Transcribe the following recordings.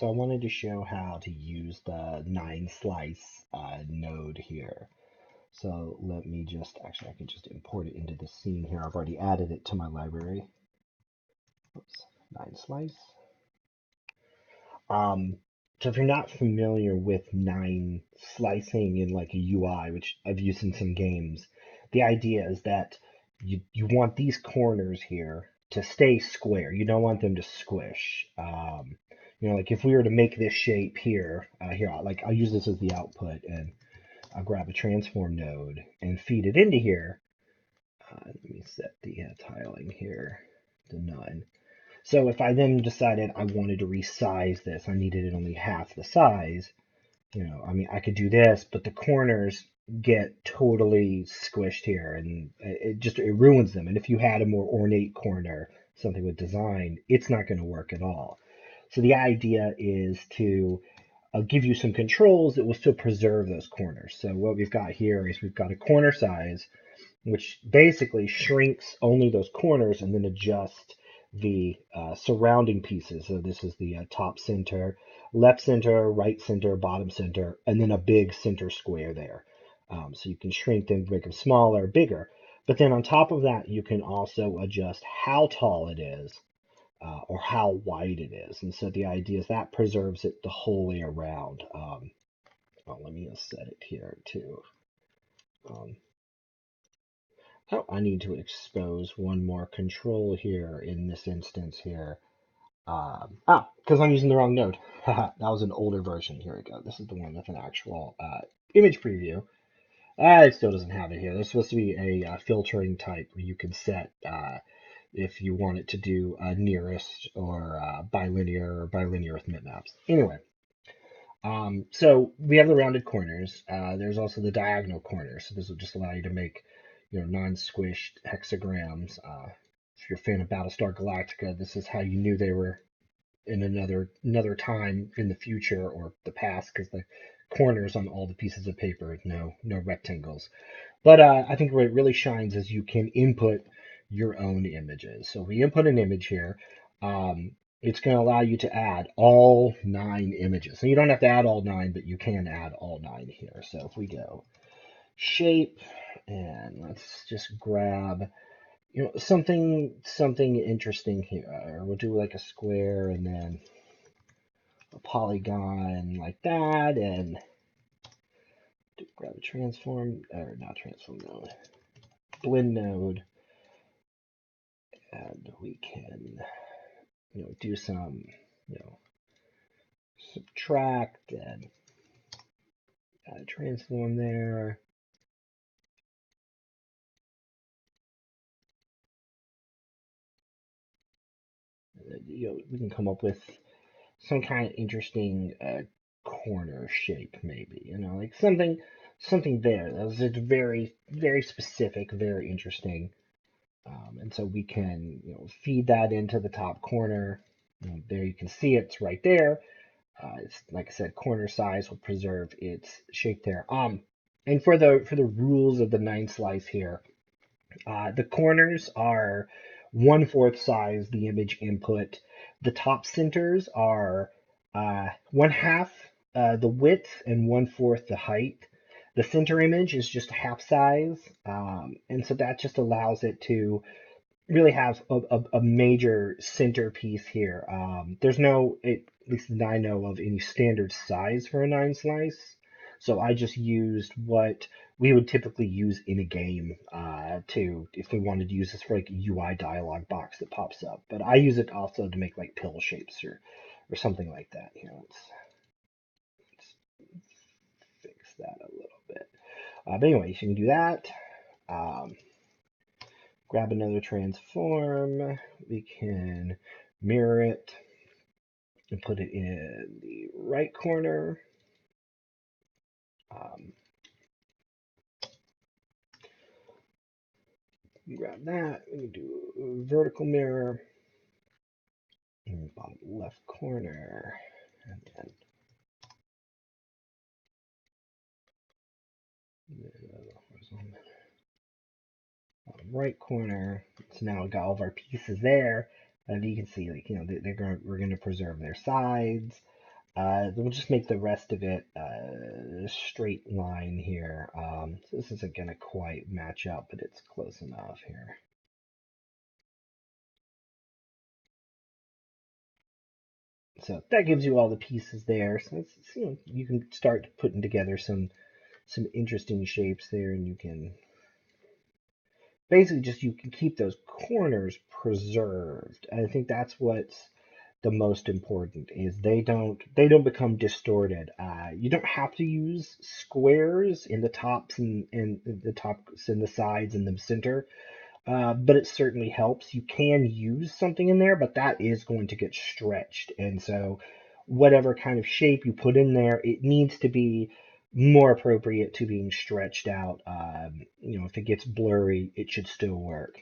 So I wanted to show how to use the 9 slice node here. So let me just, actually I can just import it into the scene here. I've already added it to my library. Oops, 9 slice. So if you're not familiar with 9 slicing in like a UI, which I've used in some games, the idea is that you want these corners here to stay square. You don't want them to squish. Like if we were to make this shape here, like I'll use this as the output, and I'll grab a transform node and feed it into here. Let me set the tiling here to none. So if I then decided I wanted to resize this, I needed it only half the size, I mean, I could do this, but the corners get totally squished here, and it ruins them. And if you had a more ornate corner, something with design, it's not going to work at all. So the idea is to give you some controls that will still preserve those corners. So what we've got here is we've got a corner size, which basically shrinks only those corners and then adjusts the surrounding pieces. So this is the top center, left center, right center, bottom center, and then a big center square there. So you can shrink them, make them smaller, bigger. But then on top of that, you can also adjust how tall it is or how wide it is. And so the idea is that preserves it the whole way around. Well, let me set it here too. Oh, I need to expose one more control here in this instance here. Because I'm using the wrong node. That was an older version. Here we go. This is the one with an actual image preview. It still doesn't have it here. There's supposed to be a filtering type where you can set if you want it to do nearest or bilinear with bitmaps. Anyway, so we have the rounded corners. There's also the diagonal corners. So this will just allow you to make, non-squished hexagrams. If you're a fan of Battlestar Galactica, this is how you knew they were in another time in the future or the past, because the corners on all the pieces of paper, no rectangles. But I think where it really shines is you can input your own images. So we input an image here. It's going to allow you to add all 9 images. So you don't have to add all 9, but you can add all 9 here. So if we go shape, and let's just grab, something interesting here. We'll do like a square and then a polygon like that, and grab a transform, or not transform node, blend node, and we can, do some, subtract and add a transform there. We can come up with some kind of interesting corner shape, maybe, like something there. That was very, very specific, very interesting. And so we can, feed that into the top corner. There you can see it's right there. It's like I said, corner size will preserve its shape there. And for the rules of the 9 slice here, the corners are 1/4 size the image input. The top centers are 1/2 the width and 1/4 the height. The center image is just half size, and so that just allows it to really have a major centerpiece here. There's no, at least that I know of, any standard size for a 9 slice. So I just used what we would typically use in a game if we wanted to use this for like a UI dialog box that pops up. But I use it also to make like pill shapes or something like that. Let's fix that a little bit. But anyway, you can do that. Um, Grab another transform. We can mirror it and put it in the right corner. Grab that. We can do a vertical mirror in the bottom left corner. And then the bottom right corner. So now we've got all of our pieces there. And you can see, like, we're going to preserve their sides. We'll just make the rest of it a straight line here. So this isn't going to quite match up, but it's close enough here. So that gives you all the pieces there. So it's, you can start putting together some interesting shapes there, and you can basically just you can keep those corners preserved. And I think that's what's the most important is they don't become distorted. You don't have to use squares in the tops and the tops and the sides and the center, but it certainly helps. You can use something in there, but that is going to get stretched, and so whatever kind of shape you put in there, it needs to be more appropriate to being stretched out. If it gets blurry, it should still work.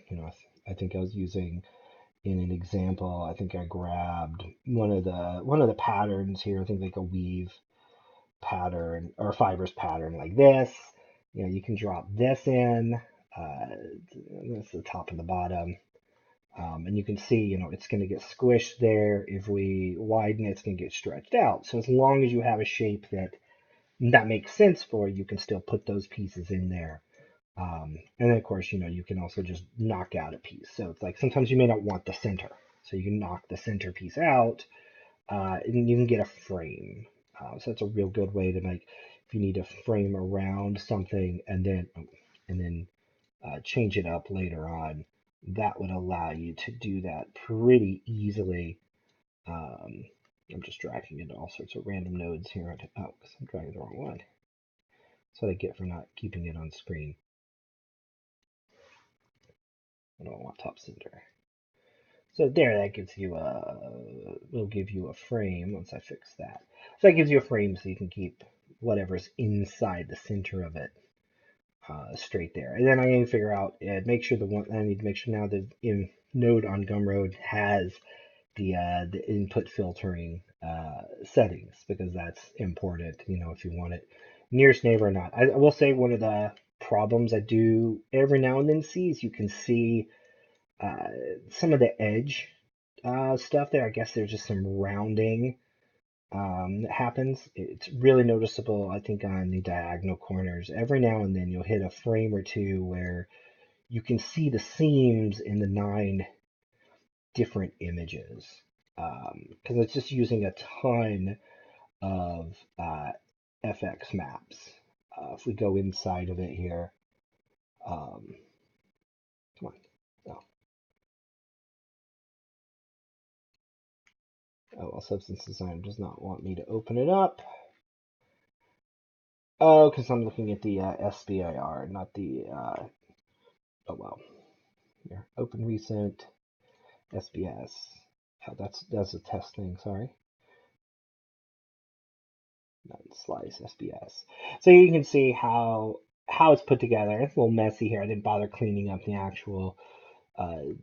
I think I was using in an example. I think I grabbed one of the patterns here. I think like a weave pattern or a fibers pattern like this. You can drop this in. Uh, that's the top and the bottom. And you can see, it's going to get squished there. If we widen it, it's going to get stretched out. So as long as you have a shape that makes sense for you, you can still put those pieces in there. And then of course, you can also just knock out a piece. So it's like sometimes you may not want the center. So you can knock the center piece out, and you can get a frame. So that's a real good way to make, if you need a frame around something and then change it up later on, that would allow you to do that pretty easily. Um, I'm just dragging into all sorts of random nodes here. Oh, because I'm dragging the wrong one. That's what I get for not keeping it on screen. I don't want top center. So there, that gives you will give you a frame once I fix that. So that gives you a frame so you can keep whatever's inside the center of it straight there. And then I need to figure out, make sure I need to make sure now the node on Gumroad has the input filtering settings, because that's important. If you want it nearest neighbor or not. I will say one of the problems I do every now and then see is you can see uh, some of the edge stuff there. I guess there's just some rounding that happens. It's really noticeable, I think, on the diagonal corners. Every now and then you'll hit a frame or two where you can see the seams in the 9 different images. Because it's just using a ton of FX maps. If we go inside of it here, um, come on. Oh, well, Substance Designer does not want me to open it up. Oh, because I'm looking at the SBIR, not the, oh well. Here, open recent, SBS. Oh, that's a test thing, sorry. Not slice, SBS. So you can see how it's put together. It's a little messy here. I didn't bother cleaning up the actual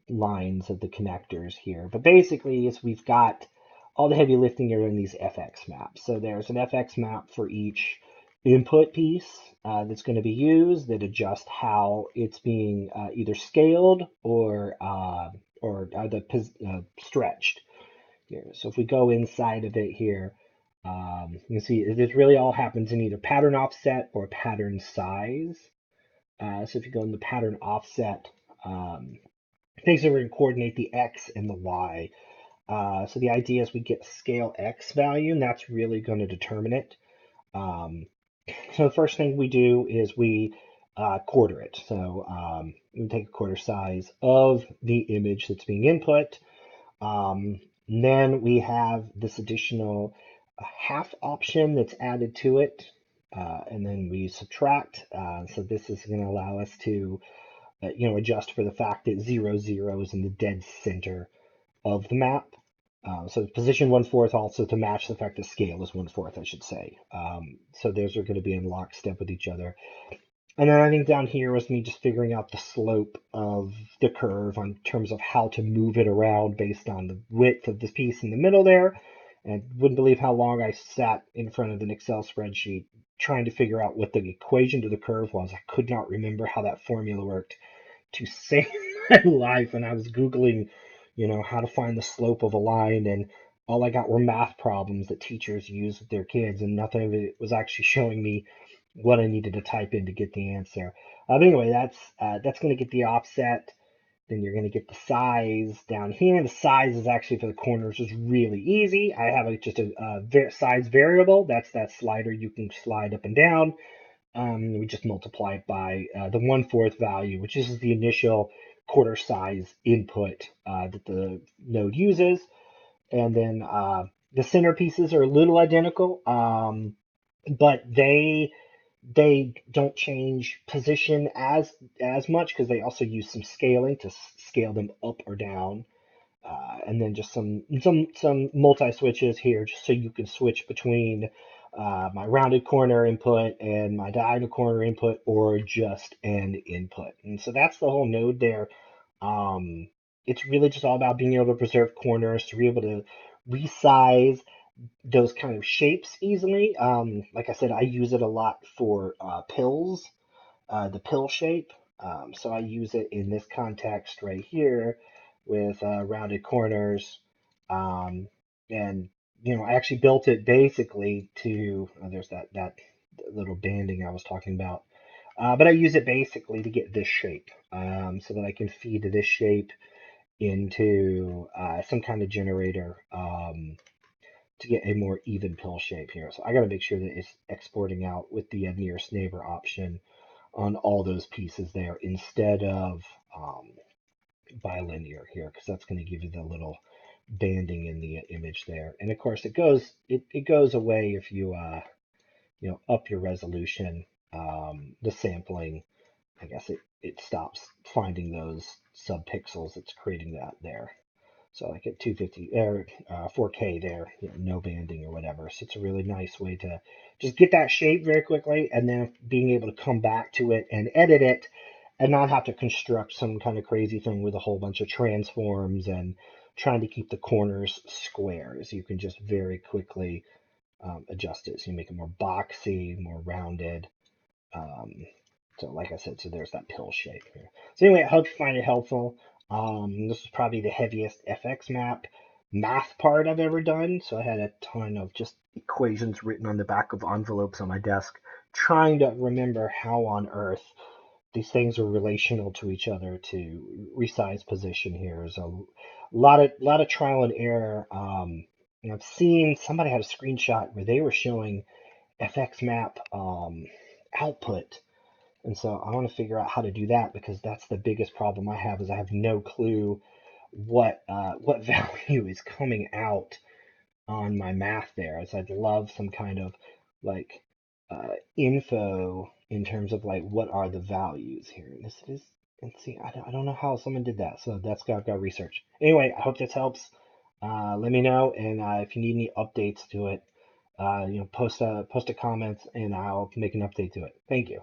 lines of the connectors here. But basically, is we've got all the heavy lifting are in these FX maps. So there's an FX map for each input piece that's going to be used that adjust how it's being either scaled or stretched here. So if we go inside of it here, you can see this really all happens in either pattern offset or pattern size. So if you go in the pattern offset, things that we're going to coordinate the X and the Y. So the idea is we get scale X value, and that's really going to determine it. So the first thing we do is we quarter it. So we take a quarter size of the image that's being input. Then we have this additional half option that's added to it. And then we subtract. So this is going to allow us to adjust for the fact that 0, 0 is in the dead center of the map. So position 1/4 also to match the fact that scale is 1/4, I should say. So those are going to be in lockstep with each other. And then I think down here was me just figuring out the slope of the curve in terms of how to move it around based on the width of this piece in the middle there. And wouldn't believe how long I sat in front of an Excel spreadsheet trying to figure out what the equation to the curve was. I could not remember how that formula worked to save my life. And I was Googling, how to find the slope of a line. And all I got were math problems that teachers use with their kids, and nothing of it was actually showing me what I needed to type in to get the answer. But anyway, that's going to get the offset. Then you're going to get the size down here. The size is actually for the corners is really easy. I have just a size variable. That's that slider you can slide up and down. We just multiply it by the 1/4 value, which is the initial quarter size input that the node uses. And then the centerpieces are a little identical, but they don't change position as much because they also use some scaling to scale them up or down. And then just some multi switches here, just so you can switch between my rounded corner input and my diagonal corner input, or just an input. And so that's the whole node there. Um, it's really just all about being able to preserve corners, to be able to resize those kind of shapes easily. Like I said, I use it a lot for pills, the pill shape. So I use it in this context right here with rounded corners. Um, and, I actually built it basically to, there's that little banding I was talking about. But I use it basically to get this shape, so that I can feed this shape into some kind of generator, to get a more even pill shape here. So I got to make sure that it's exporting out with the nearest neighbor option on all those pieces there, instead of bilinear here, because that's going to give you the little banding in the image there. And of course, it goes away if you up your resolution, the sampling. I guess it stops finding those subpixels. It's creating that there. So like at 250 or 4K there, no banding or whatever. So it's a really nice way to just get that shape very quickly, and then being able to come back to it and edit it, and not have to construct some kind of crazy thing with a whole bunch of transforms and trying to keep the corners squares. You can just very quickly adjust it. So you make it more boxy, more rounded. Um, so like I said, so there's that pill shape here. So anyway, I hope you find it helpful. This is probably the heaviest FX map math part I've ever done. So I had a ton of just equations written on the back of envelopes on my desk, trying to remember how on earth these things are relational to each other to resize position here. There's a lot of trial and error. And I've seen somebody had a screenshot where they were showing FX map output, and so I want to figure out how to do that, because that's the biggest problem I have, is I have no clue what value is coming out on my math there. As I'd love some kind of like info in terms of like what are the values here. And this is, and see, I don't know how someone did that, so that's got research. Anyway, I hope this helps. Let me know, and if you need any updates to it, post a comment, and I'll make an update to it. Thank you.